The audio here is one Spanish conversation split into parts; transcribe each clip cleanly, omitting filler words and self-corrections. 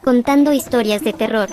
Contando historias de terror.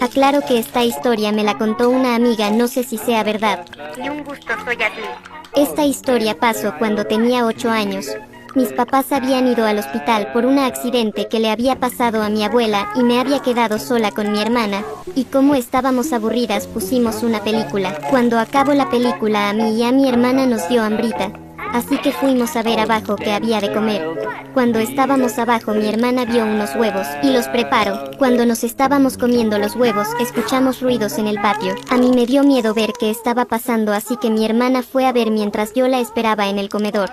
Aclaro que esta historia me la contó una amiga, no sé si sea verdad. Y un gusto, soy Ashley. Esta historia pasó cuando tenía 8 años. Mis papás habían ido al hospital por un accidente que le había pasado a mi abuela y me había quedado sola con mi hermana, y como estábamos aburridas pusimos una película. Cuando acabó la película a mí y a mi hermana nos dio hambrita, así que fuimos a ver abajo qué había de comer. Cuando estábamos abajo mi hermana vio unos huevos y los preparó. Cuando nos estábamos comiendo los huevos escuchamos ruidos en el patio. A mí me dio miedo ver qué estaba pasando, así que mi hermana fue a ver mientras yo la esperaba en el comedor.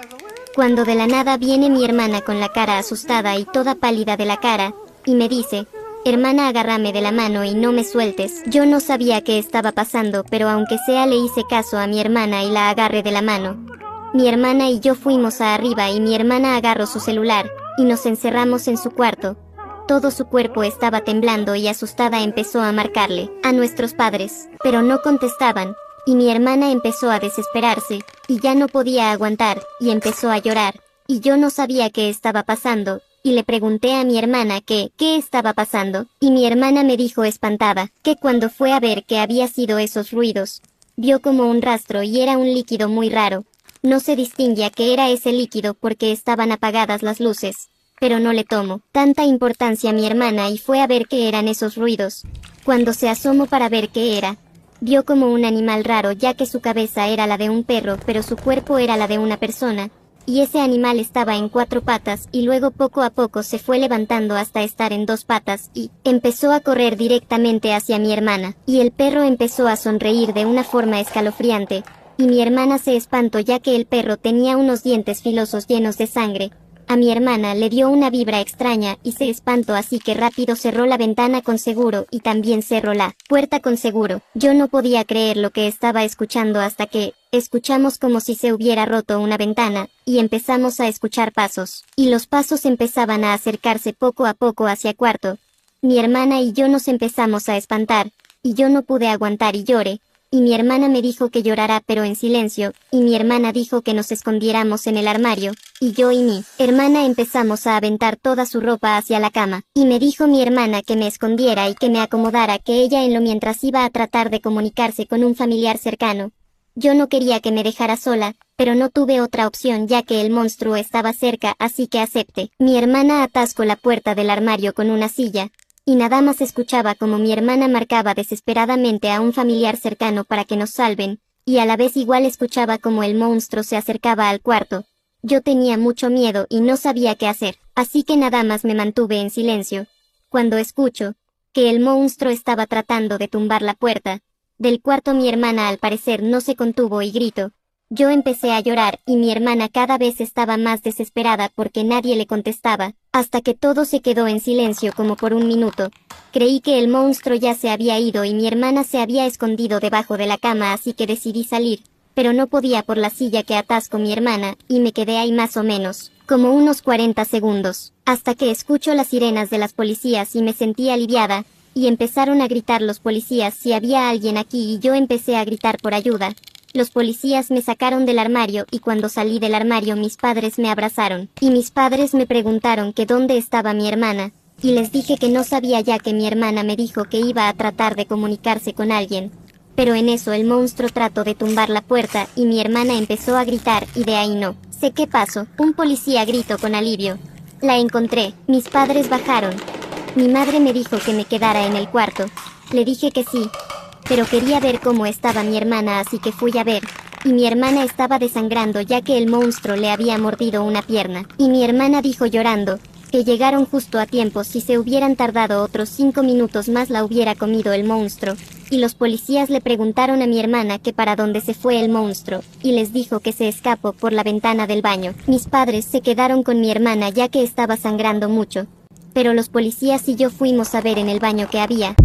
Cuando de la nada viene mi hermana con la cara asustada y toda pálida de la cara, y me dice: hermana, agárrame de la mano y no me sueltes. Yo no sabía qué estaba pasando, pero aunque sea le hice caso a mi hermana y la agarré de la mano. Mi hermana y yo fuimos a arriba y mi hermana agarró su celular, y nos encerramos en su cuarto. Todo su cuerpo estaba temblando y asustada empezó a marcarle a nuestros padres, pero no contestaban, y mi hermana empezó a desesperarse, y ya no podía aguantar, y empezó a llorar, y yo no sabía qué estaba pasando, y le pregunté a mi hermana qué estaba pasando, y mi hermana me dijo espantada, que cuando fue a ver qué había sido esos ruidos, vio como un rastro y era un líquido muy raro. No se distinguía qué era ese líquido porque estaban apagadas las luces, pero no le tomó tanta importancia a mi hermana y fue a ver qué eran esos ruidos. Cuando se asomó para ver qué era, vio como un animal raro, ya que su cabeza era la de un perro pero su cuerpo era la de una persona, y ese animal estaba en 4 patas y luego poco a poco se fue levantando hasta estar en 2 patas y empezó a correr directamente hacia mi hermana, y el perro empezó a sonreír de una forma escalofriante. Y mi hermana se espantó ya que el perro tenía unos dientes filosos llenos de sangre. A mi hermana le dio una vibra extraña y se espantó, así que rápido cerró la ventana con seguro y también cerró la puerta con seguro. Yo no podía creer lo que estaba escuchando hasta que escuchamos como si se hubiera roto una ventana, y empezamos a escuchar pasos. Y los pasos empezaban a acercarse poco a poco hacia el cuarto. Mi hermana y yo nos empezamos a espantar, y yo no pude aguantar y lloré. Y mi hermana me dijo que llorara pero en silencio, y mi hermana dijo que nos escondiéramos en el armario, y yo y mi hermana empezamos a aventar toda su ropa hacia la cama, y me dijo mi hermana que me escondiera y que me acomodara, que ella en lo mientras iba a tratar de comunicarse con un familiar cercano. Yo no quería que me dejara sola, pero no tuve otra opción ya que el monstruo estaba cerca, así que acepté. Mi hermana atascó la puerta del armario con una silla, y nada más escuchaba como mi hermana marcaba desesperadamente a un familiar cercano para que nos salven, y a la vez igual escuchaba como el monstruo se acercaba al cuarto. Yo tenía mucho miedo y no sabía qué hacer, así que nada más me mantuve en silencio. Cuando escucho que el monstruo estaba tratando de tumbar la puerta del cuarto, mi hermana al parecer no se contuvo y gritó. Yo empecé a llorar y mi hermana cada vez estaba más desesperada porque nadie le contestaba, hasta que todo se quedó en silencio como por un minuto. Creí que el monstruo ya se había ido y mi hermana se había escondido debajo de la cama, así que decidí salir, pero no podía por la silla que atascó mi hermana, y me quedé ahí más o menos, como unos 40 segundos, hasta que escucho las sirenas de las policías y me sentí aliviada, y empezaron a gritar los policías si había alguien aquí y yo empecé a gritar por ayuda. Los policías me sacaron del armario y cuando salí del armario mis padres me abrazaron, y mis padres me preguntaron que dónde estaba mi hermana, y les dije que no sabía ya que mi hermana me dijo que iba a tratar de comunicarse con alguien. Pero en eso el monstruo trató de tumbar la puerta y mi hermana empezó a gritar y de ahí no sé qué pasó. Un policía gritó con alivio. La encontré. Mis padres bajaron. Mi madre me dijo que me quedara en el cuarto. Le dije que sí, pero quería ver cómo estaba mi hermana, así que fui a ver, y mi hermana estaba desangrando ya que el monstruo le había mordido una pierna, y mi hermana dijo llorando que llegaron justo a tiempo, si se hubieran tardado otros 5 minutos más la hubiera comido el monstruo, y los policías le preguntaron a mi hermana que para dónde se fue el monstruo, y les dijo que se escapó por la ventana del baño. Mis padres se quedaron con mi hermana ya que estaba sangrando mucho, pero los policías y yo fuimos a ver en el baño qué había.